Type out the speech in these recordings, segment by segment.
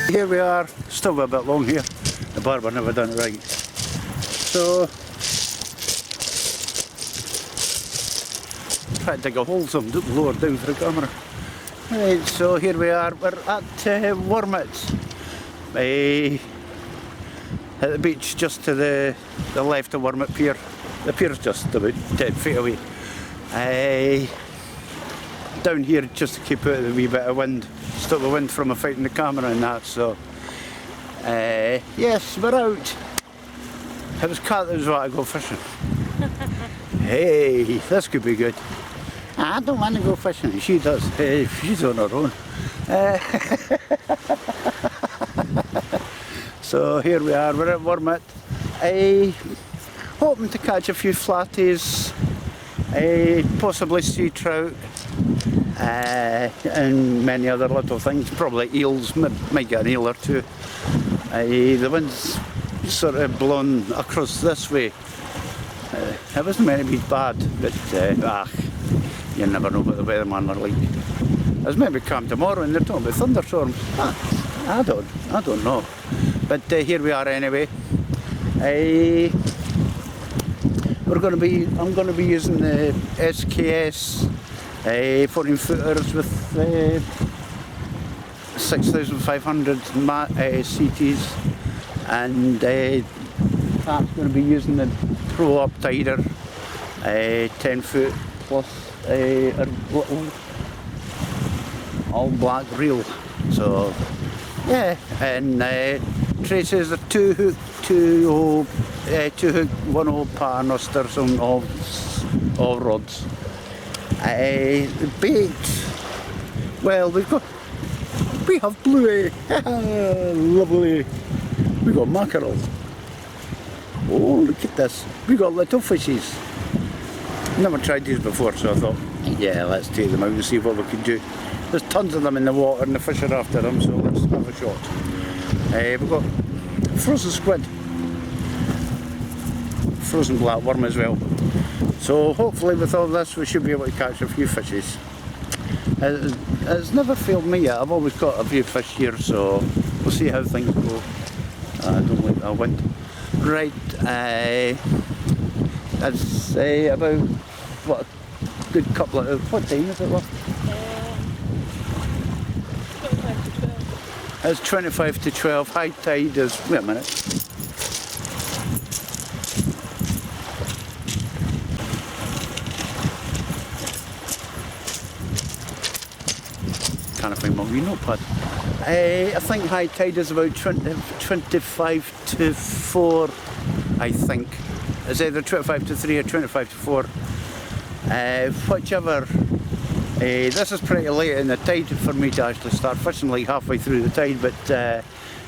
Here we are, still a bit long here. The barber never done it right. So, try to dig a hole some lower down for the camera. Right, so here we are, we're at Wormit. At the beach just to the left of Wormit Pier. The pier's just about 10 feet away. Down here just to keep out the wee bit of wind, stop the wind from affecting the camera and that, so yes, we're out. It was Kat that was wanting to go fishing. Hey, this could be good. I don't want to go fishing, she does. She's on her own. So here we are, we're at Wormit. Hoping to catch a few flatties, possibly sea trout, and many other little things, probably eels, might get an eel or two. The wind's sort of blown across this way. It wasn't meant to be bad, but you never know what the weatherman are like. It was meant to be calm tomorrow and they're talking about thunderstorms. I don't know. But here we are anyway. I'm going to be using the SKS 14 footers with 6,500 CTs, and Pat's going to be using the Pro Up Tider 10 foot plus a little all black reel. So yeah, and traces are 2 hook, 2 hook, 1 hole paternosters on all rods. The bait, well, we have bluey, lovely. We got mackerel. Oh, look at this. We got little fishes. Never tried these before, so I thought, yeah, let's take them out and see what we can do. There's tons of them in the water and the fish are after them, so let's have a shot. We've got frozen squid, frozen black worm as well. So hopefully with all this we should be able to catch a few fishes. It's never failed me yet, I've always caught a few fish here, so we'll see how things go. I don't like that wind. Right, that's about, what, a good couple of, what time is it, love? 25 to 12. It's 25 to 12, high tide is, wait a minute. Can't find my wee notepad. I think high tide is about 25 to 4, I think. It's either 25 to 3 or 25 to 4. Whichever. This is pretty late in the tide for me to actually start fishing, like halfway through the tide, but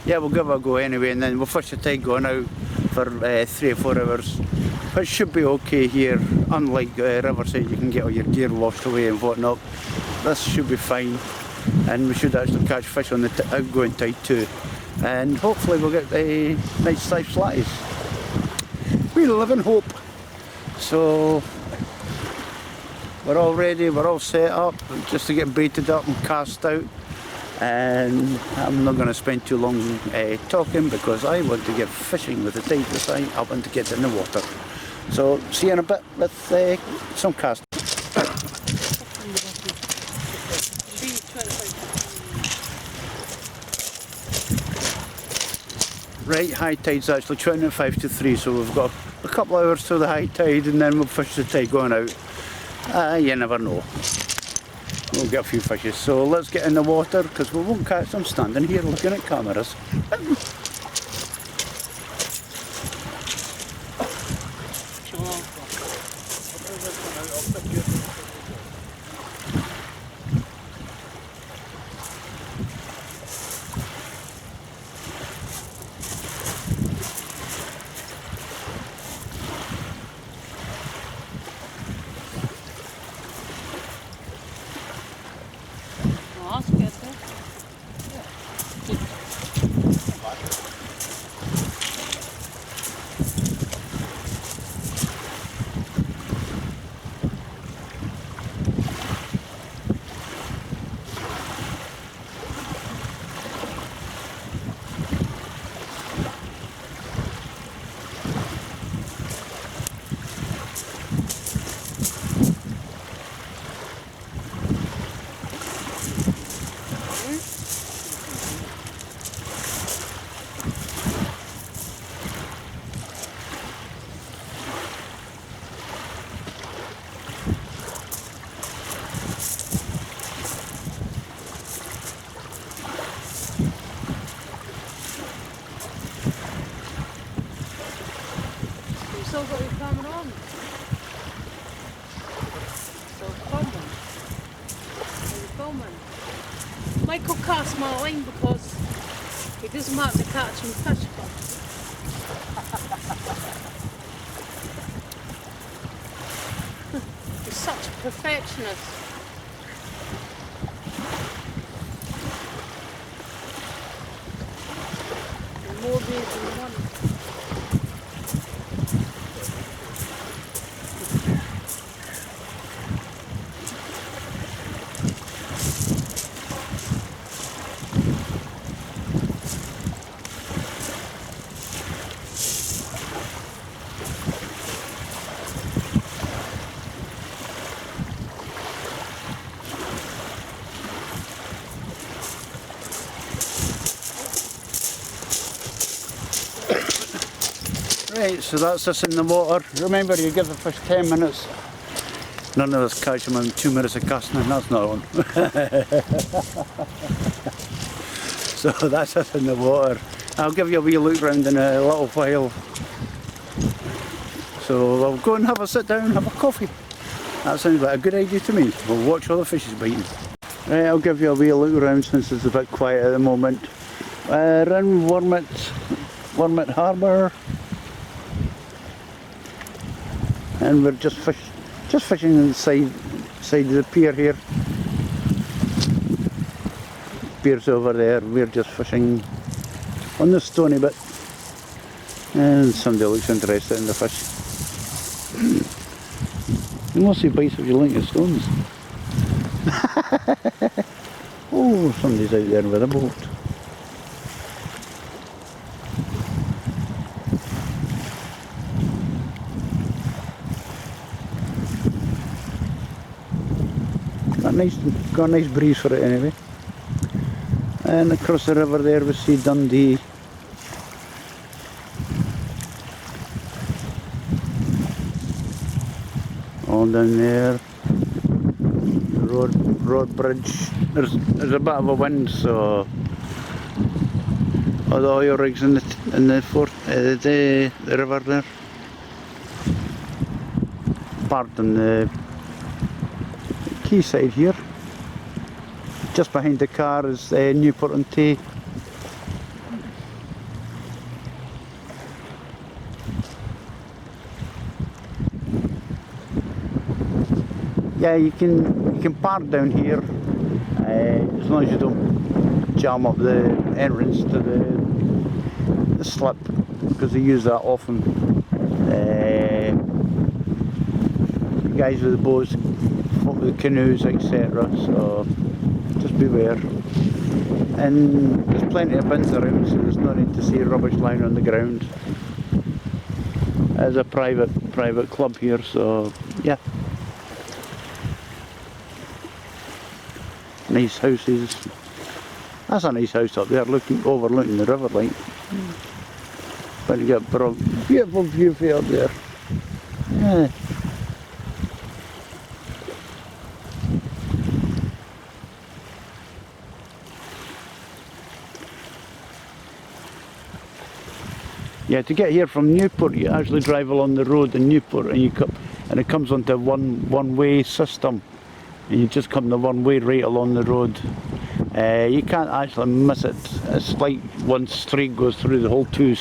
yeah, we'll give it a go anyway, and then we'll fish the tide going out for 3 or 4 hours, which should be okay here. Unlike Riverside, you can get all your gear washed away and whatnot. This should be fine, and we should actually catch fish on the outgoing tide too, and hopefully we'll get a nice size flatties. We live in hope. So we're all ready, we're all set up just to get baited up and cast out, and I'm not going to spend too long talking because I want to get fishing with the tide this time. I want to get in the water. So see you in a bit with some casting. Right, high tide's actually 25 to 3, so we've got a couple of hours to the high tide and then we'll fish the tide going out. You never know. We'll get a few fishes, so let's get in the water because we won't catch them standing here looking at cameras. salmon. Michael casts my line because he doesn't want to catch him fish. He's such a perfectionist. In more ways than one. Right, so that's us in the water. Remember, you give the fish 10 minutes. None of us catch them in 2 minutes of casting, and that's not on. So that's us in the water. I'll give you a wee look round in a little while. So I'll go and have a sit down and have a coffee. That sounds like a good idea to me. We'll watch all the fishes biting. Right, I'll give you a wee look around since it's a bit quiet at the moment. We're in Wormit Harbour. And we're just fishing on the side of the pier here. Pier's over there, we're just fishing on the stony bit. And somebody looks interested in the fish. You must see bites if you link at stones. Oh, somebody's out there with a boat. Got a nice breeze for it anyway. And across the river there we see Dundee. All down there. Road bridge. There's a bit of a wind, so all the oil rigs in the river there. Parked on the quayside here. Just behind the car is Newport-on-Tay. Yeah, you can park down here as long as you don't jam up the entrance to the slip, because they use that often. The guys with the boats, the canoes, etc. So just beware. And there's plenty of bins around, so there's no need to see rubbish lying on the ground. There's a private club here, so yeah. Nice houses. That's a nice house up there, overlooking the river, like. But you get a beautiful view for you up there. Yeah. Yeah, to get here from Newport, you actually drive along the road in Newport, and it comes onto a one-way system, and you just come the one way right along the road. You can't actually miss it. It's like one street goes through the whole two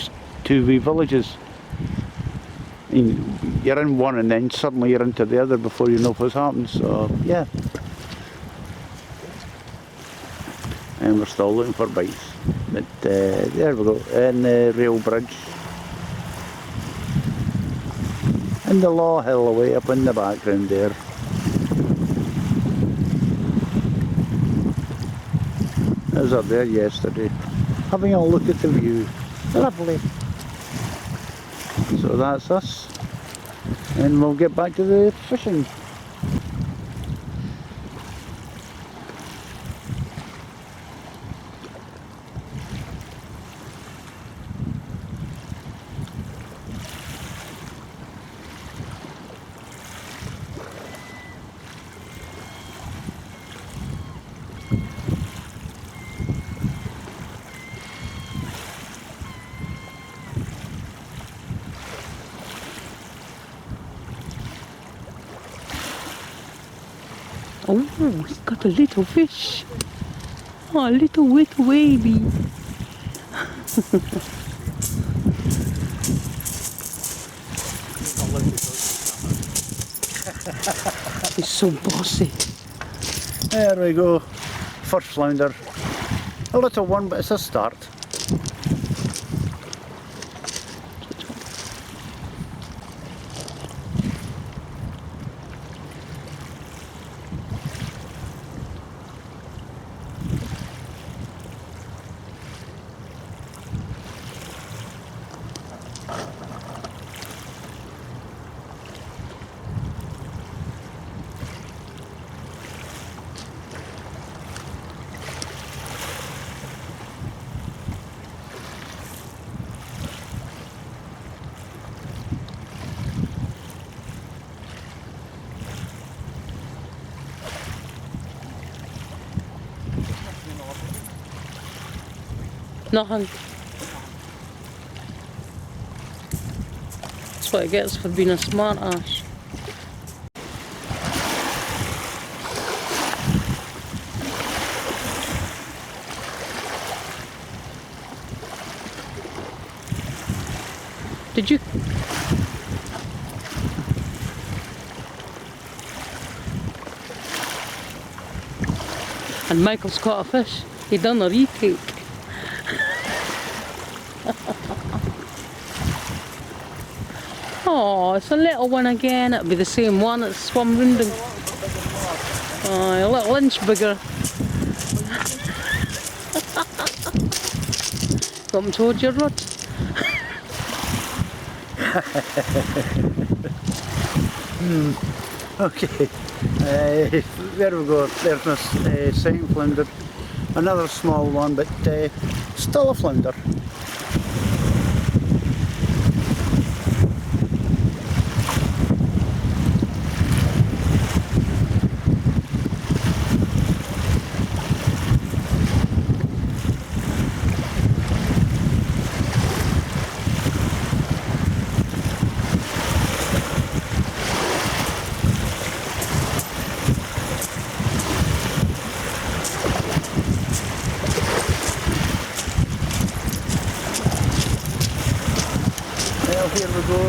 wee villages. You're in one, and then suddenly you're into the other before you know what's happened. So yeah. And we're still looking for bites. But there we go, and the rail bridge. And the Law Hill away up in the background there. I was up there yesterday, having a look at the view. Lovely. So that's us. And we'll get back to the fishing. Oh, it's got a little fish. Oh, a little baby. He's so bossy. There we go. First flounder. A little one, but it's a start. Nothing. That's what it gets for being a smart ass. Did you? And Michael's caught a fish. He done a retake. Oh, it's a little one again. It'll be the same one that swum round him. Oh, a little inch bigger. Got him towards your rod. Okay, there we go. There's my second flounder. Another small one, but still a flounder. Well, here we go.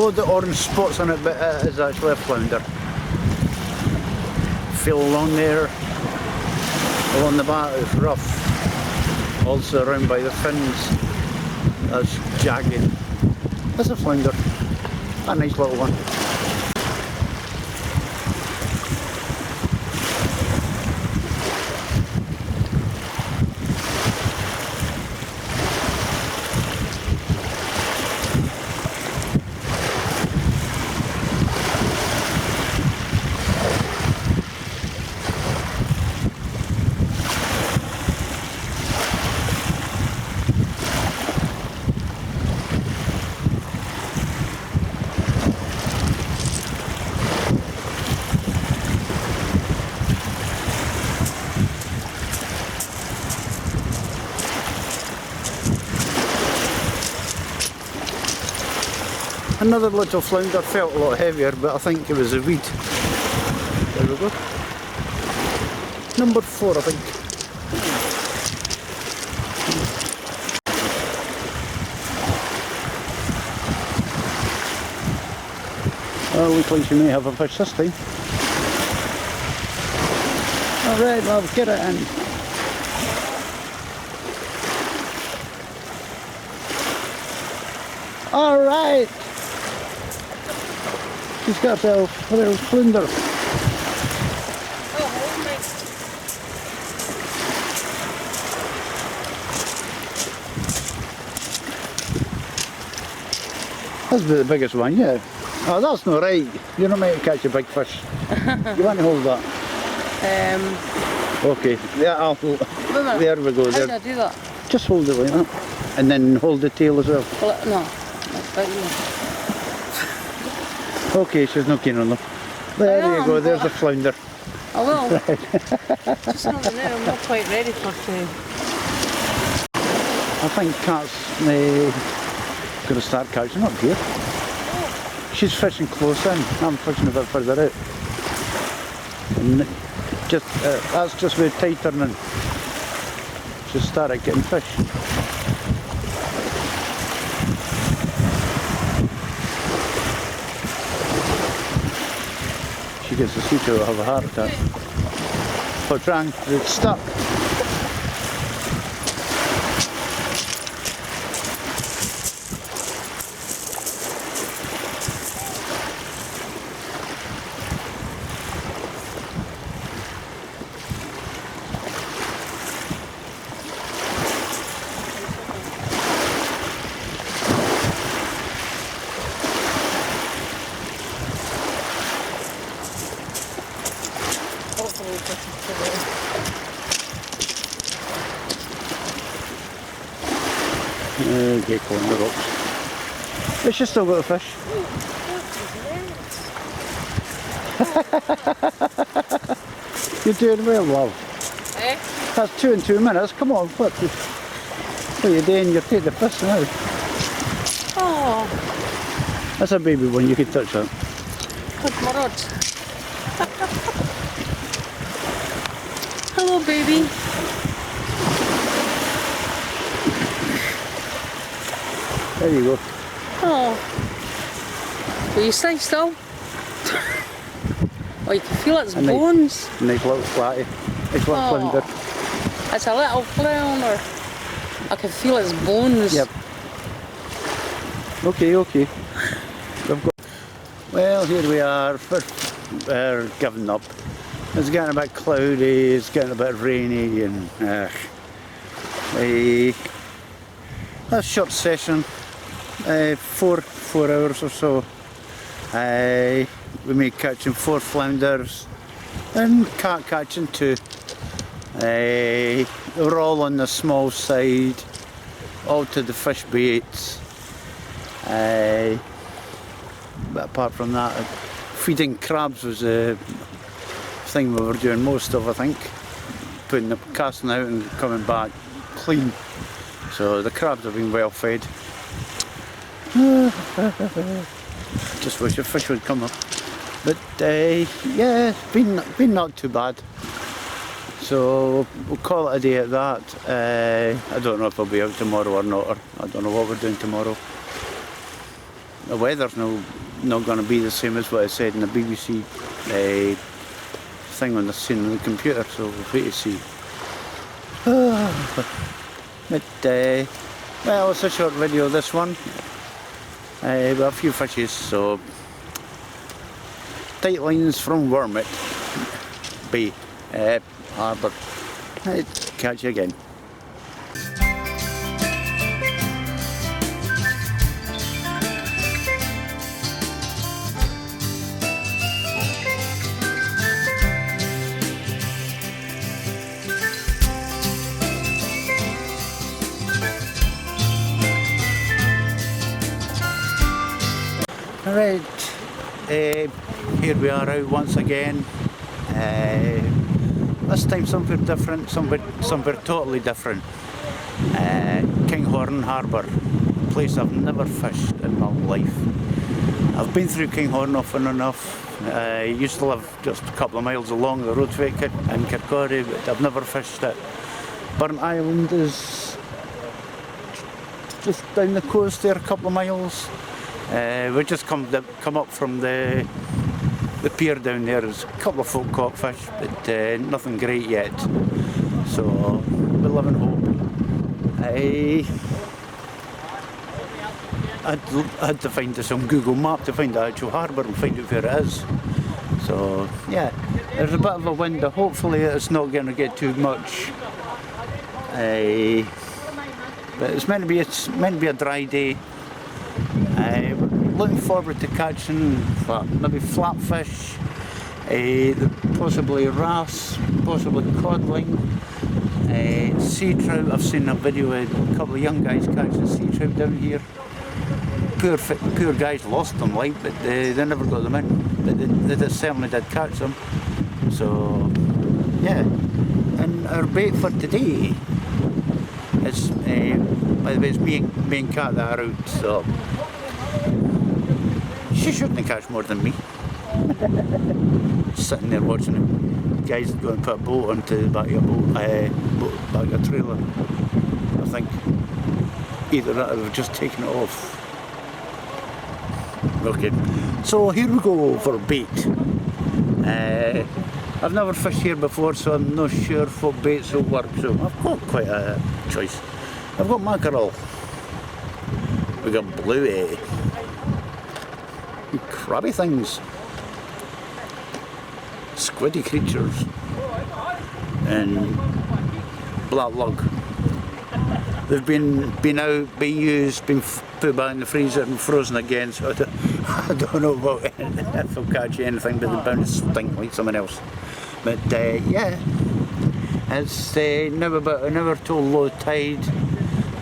Load of orange spots on it, but it is actually a flounder. Feel along there, along the back is rough. Also around by the fins, that's jagged. That's a flounder, a nice little one. Another little flounder, felt a lot heavier, but I think it was a weed. There we go. Number 4, I think. Well, looks like she may have a fish this time. Alright, well, get it in. Alright! She's got herself a little flounder. Oh, my. That's the biggest one, yeah. Oh, that's not right. You're not meant to catch a big fish. You want to hold that? Okay, yeah, I'll hold. There we go. How do I do that? Just hold it like that. And then hold the tail as well. Well, no. That's right. Okay, she's not keen on them. There you go, there's a flounder. I will. Just not now, I'm not quite ready for two. I think Kat's going to start catching up here. she's fishing close in, I'm fishing a bit further out. And just, that's just with tide turning. She started getting fish. She gets the sea to have a heart attack. What's wrong? It's stuck. Gecko on the rocks. But she's still got a fish. You're doing well, love. Eh? That's 2 in 2 minutes. Come on, what are you doing? You're taking the fish now. Oh, That's a baby one, you can touch that. look my rod. Hello, baby. There you go. Oh, will you stay still? Oh, you can feel its bones. Nice little flatty. Nice little flounder. It's a little flounder. I can feel its bones. Yep. Okay, okay. We've got. Well, here we are. We're giving up. It's getting a bit cloudy. It's getting a bit rainy, and a short session. 4 hours or so. We made catching 4 flounders and cat catching 2. They were all on the small side, all to the fish baits. But apart from that, feeding crabs was the thing we were doing most of, I think. Putting the casting out and coming back clean. So the crabs have been well fed. Just wish a fish would come up. But yeah, it's been not too bad. So we'll call it a day at that. I don't know if I'll be out tomorrow or not, or I don't know what we're doing tomorrow. The weather's not going to be the same as what I said in the BBC thing on the scene on the computer, so we'll wait to see. But well, it's a short video, this one. With a few fishes, so tight lines from Wormit Bay harbour. Catch you again. Alright, here we are out once again. This time something different, something totally different. Kinghorn harbour, a place I've never fished in my life. I've been through Kinghorn often enough. I used to live just a couple of miles along the road in Kirkcaldy, but I've never fished it. Burnt Island is just down the coast there, a couple of miles. We just come up from the pier down there. There's a couple of folk caught fish, but nothing great yet. So we live in hope. I had to find this on Google Map to find the actual harbour and find out where it is. So yeah, there's a bit of a wind. Hopefully it's not going to get too much. But it's meant to be a dry day. Looking forward to catching maybe flatfish, possibly wrasse, possibly codling, sea trout. I've seen a video of a couple of young guys catching sea trout down here. Poor guys lost them, like, but they never got them in. But they certainly did catch them. So yeah, and our bait for today is, by the way, it's me and Kat that are out. So She shouldn't catch more than me. Sitting there watching them. Guys go and put a boat onto the back of a back of a trailer. I think either that or they've just taken it off. Okay, so here we go for bait. I've never fished here before, so I'm not sure what baits will work, so I've got quite a choice. I've got mackerel, we've got bluey, crabby things, squiddy creatures, and black lug. They've been used, been put back in the freezer and frozen again, so I don't know about if they'll catch anything, but they're bound to stink like someone else. But yeah, it's now about an hour till low tide,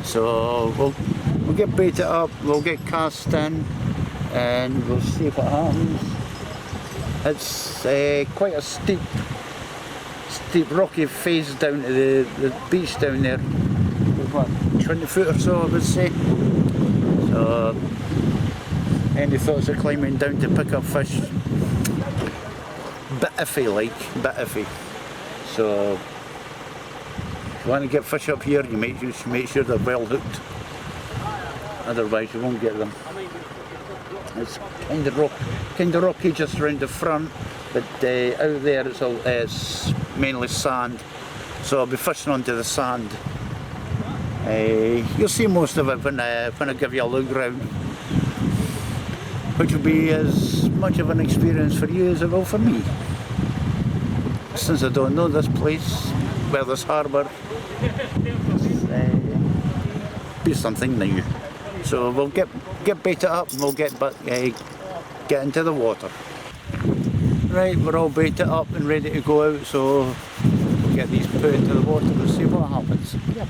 so we'll get baited up, we'll get cast in, and we'll see what happens. It's quite a steep rocky face down to the beach down there. What, 20 foot or so I would say. So any thoughts of climbing down to pick up fish? Bit iffy like, bit iffy. So if you want to get fish up here, you make sure they're well hooked. Otherwise you won't get them. It's kind of rocky just around the front, but out there it's mainly sand. So I'll be fishing onto the sand. You'll see most of it when I give you a look round, which will be as much of an experience for you as it will for me. Since I don't know this place, well, this harbour, be something new. So we'll get baited up and we'll get into the water. Right, we're all baited up and ready to go out, so we'll get these put into the water and see what happens. Yep.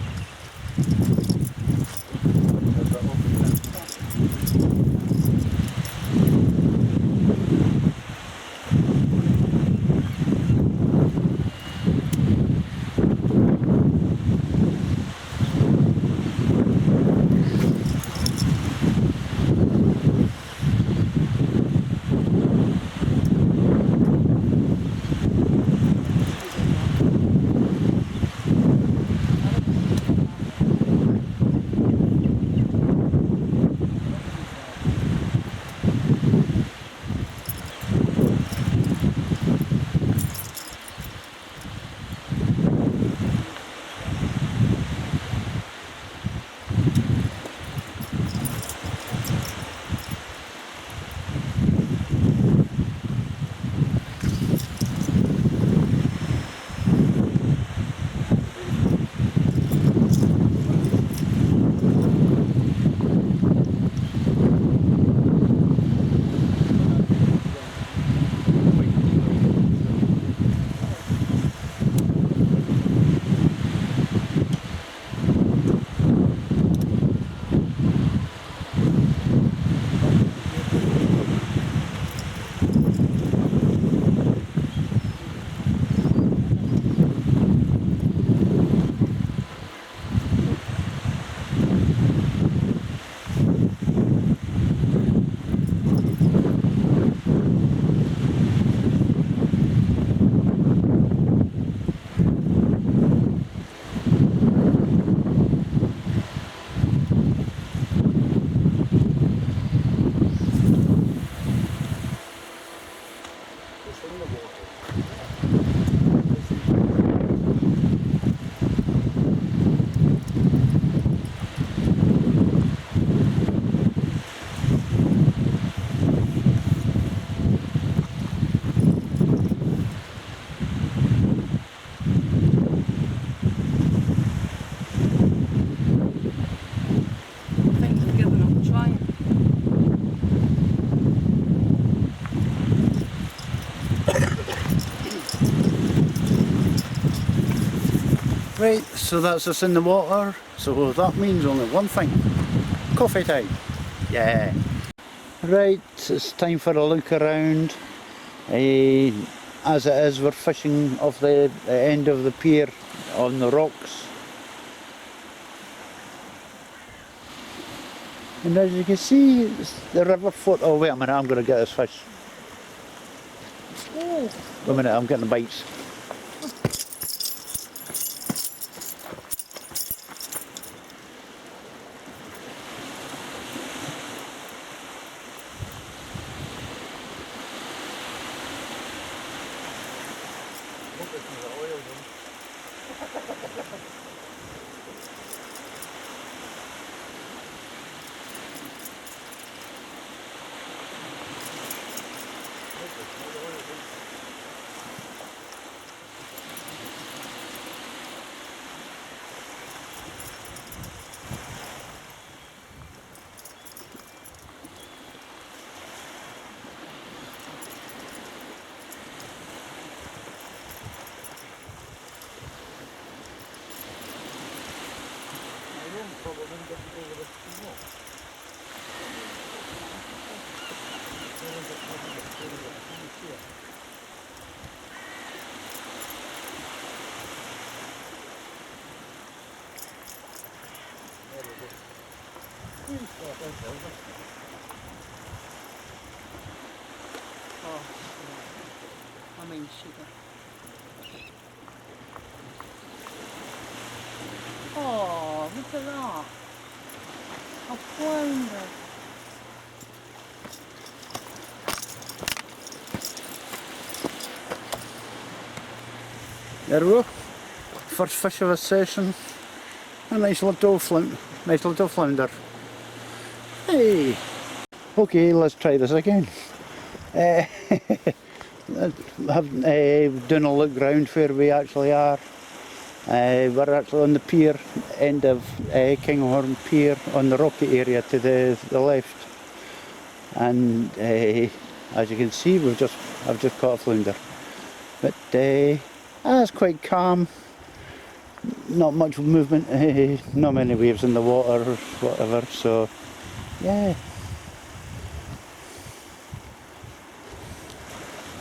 Right, so that's us in the water, so that means only one thing, coffee time, yeah. Right, it's time for a look around. As it is, we're fishing off the end of the pier on the rocks. And as you can see, the river foot. Oh wait a minute, I'm going to get this fish. Oh. Wait a minute, I'm getting the bites. Oh, I mean sugar. Oh, look at that. A flounder. There we go. First fish of a session. A nice little flounder. Hey! Okay, let's try this again. Doing a look round where we actually are. We're actually on the pier, end of Kinghorn Pier, on the rocky area to the left. And as you can see, I've just caught a flounder. But it's quite calm. Not much movement, not many waves in the water or whatever, so yeah.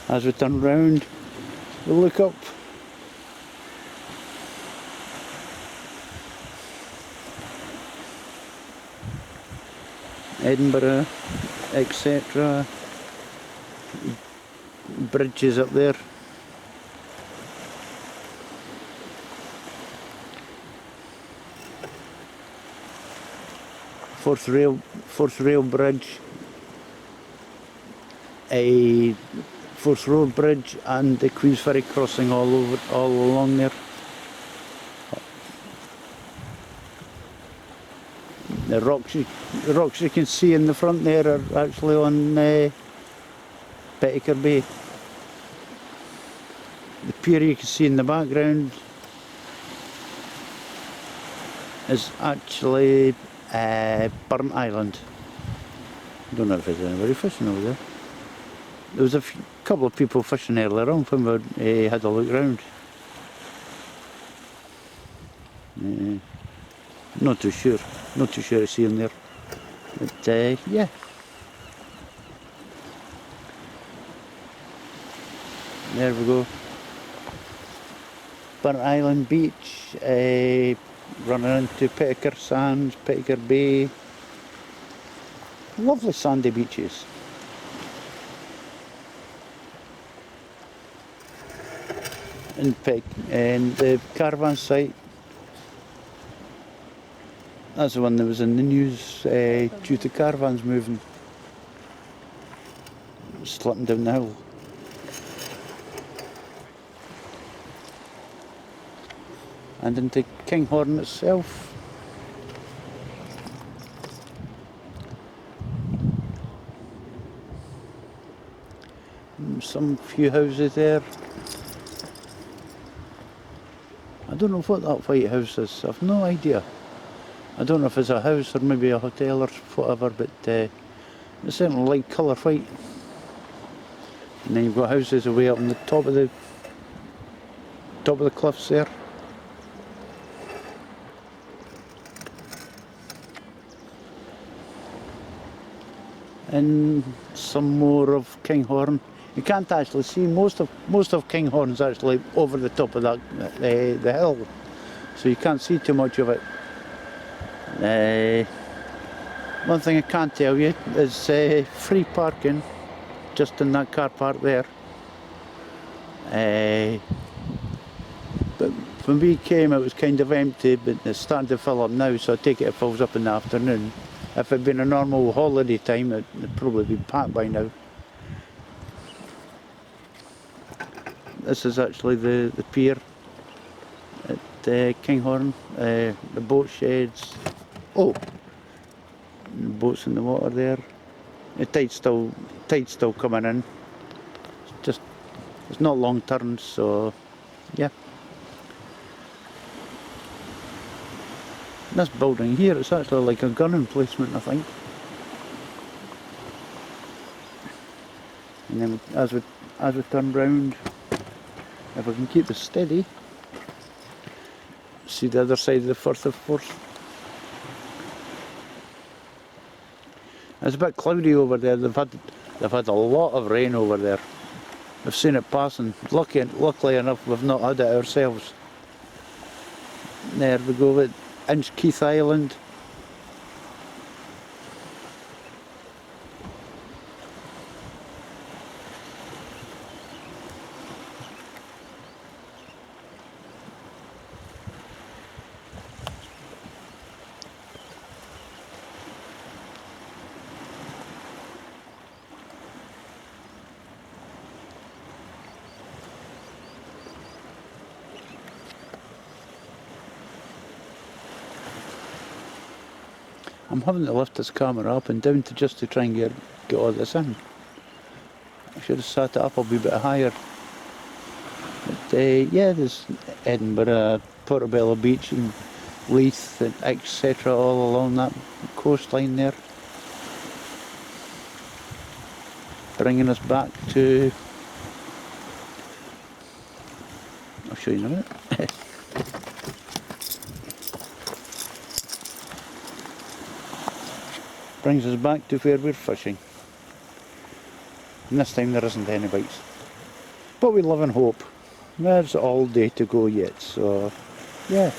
As we turn round, we look up. Edinburgh, etc. Bridges up there. Fourth rail bridge, a Forth Road Bridge, and the Queen's Ferry crossing all along there. The rocks you can see in the front there are actually on Pettycur Bay. The pier you can see in the background is actually Burnt Island. Don't know if there's anybody fishing over there. There was a couple of people fishing earlier on when we had a look round. Not too sure to see him there. But yeah. There we go. Burnt Island Beach, running into Pettycur Sands, Pettycur Bay. Lovely sandy beaches. And the caravan site, that's the one that was in the news due to caravans moving, slipping down the hill. And into Kinghorn itself. Some few houses there. I don't know what that white house is, I've no idea. I don't know if it's a house or maybe a hotel or whatever, but it's certainly light colour white. And then you've got houses away up on the top of the cliffs there. And some more of Kinghorn. You can't actually see most of Kinghorn's actually over the top of that the hill, so you can't see too much of it. One thing I can't tell you is free parking just in that car park there. But when we came it was kind of empty, but it's starting to fill up now, so I take it fills up in the afternoon. If it had been a normal holiday time, it'd probably be packed by now. This is actually the pier at Kinghorn, the boat sheds. Oh, the boats in the water there. The tide's still coming in. It's not long turns, so yeah. This building here, it's actually like a gun emplacement, I think. And then as we turn round, if we can keep it steady, see the other side of the Firth of Forth. It's a bit cloudy over there. They've had a lot of rain over there. We've seen it passing. Luckily enough, we've not had it ourselves. There we go with Inchkeith Island. I'm having to lift this camera up and down just to try and get all this in. I should have sat it up a wee bit higher. But yeah, there's Edinburgh, Portobello Beach and Leith and etc. all along that coastline there. Bringing us back to... I'll show you in a minute. Brings us back to where we're fishing. And this time there isn't any bites. But we live in hope. There's all day to go yet, so yeah.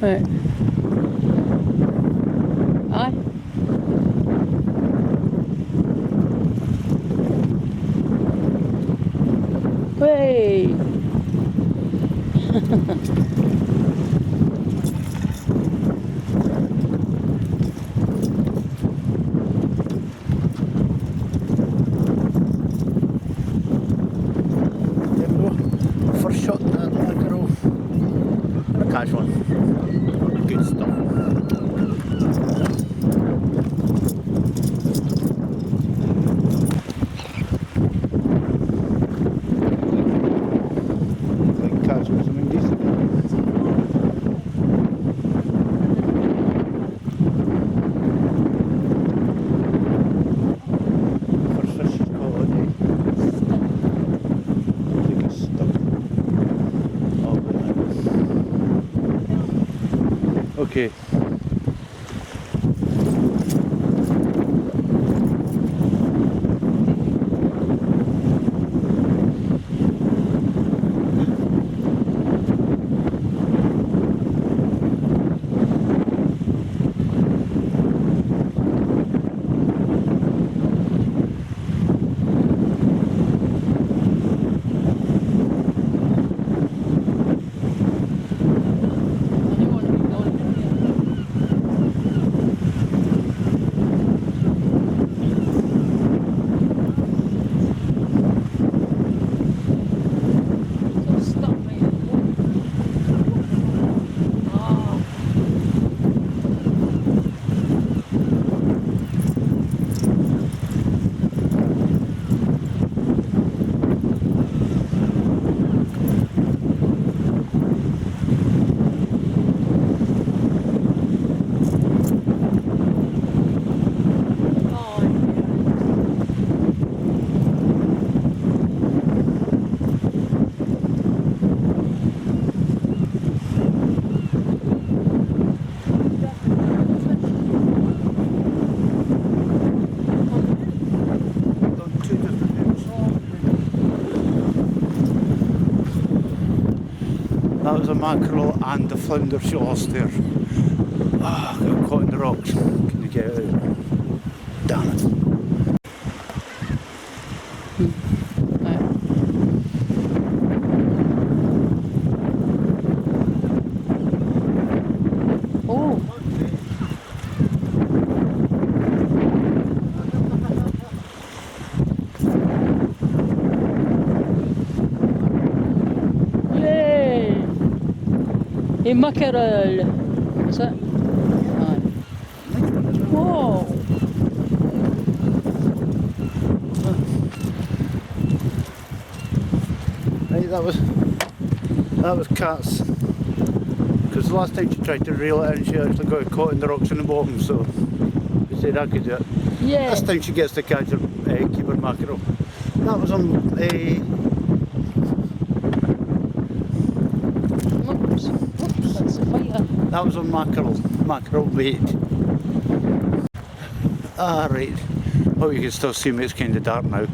Right. Aye. Hey. Catch one. Good stuff. Like catch or something decent. First fish is caught all day. I think it's stuck. Oh, okay. That was a mackerel and the flounder she lost there. Ah, got caught in the rocks. Can you get it out? Damn it. Oh. Yay! A mackerel. What's that? Aye. Whoa! Right, that was Kat's. Because the last time she tried to reel it in, she actually got caught in the rocks in the bottom, so she said I could do it. Yeah. This time she gets to catch her keeper mackerel. That was on Oops. Oops. That's a fighter. that was on mackerel bait. Ah, right. Oh, you can still see me, it's kind of dark now.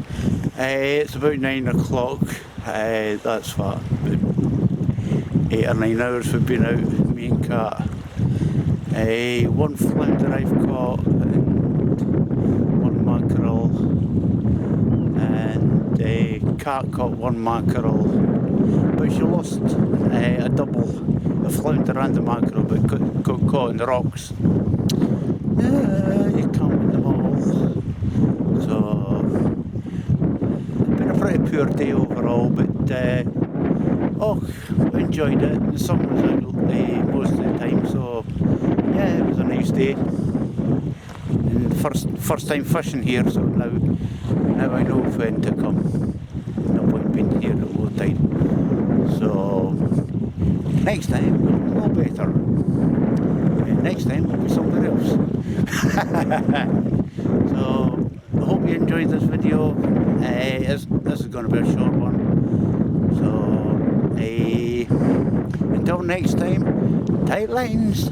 It's about 9 o'clock. That's what, about 8 or 9 hours we've been out, me and Kat. One flounder I've caught, and one mackerel, and Kat caught one mackerel, but she lost a double, the flounder and the mackerel, but got caught in the rocks. You can't win them all. So, it's been a pretty poor day overall, but we enjoyed it. The sun was out most of the time, so yeah, it was a nice day. And first time fishing here, so now I know when to come. No point being here at low tide. So next time we'll know better. And next time we'll be somewhere else. So I hope you enjoyed this video. This is going to be a short one. So until next time, tight lines.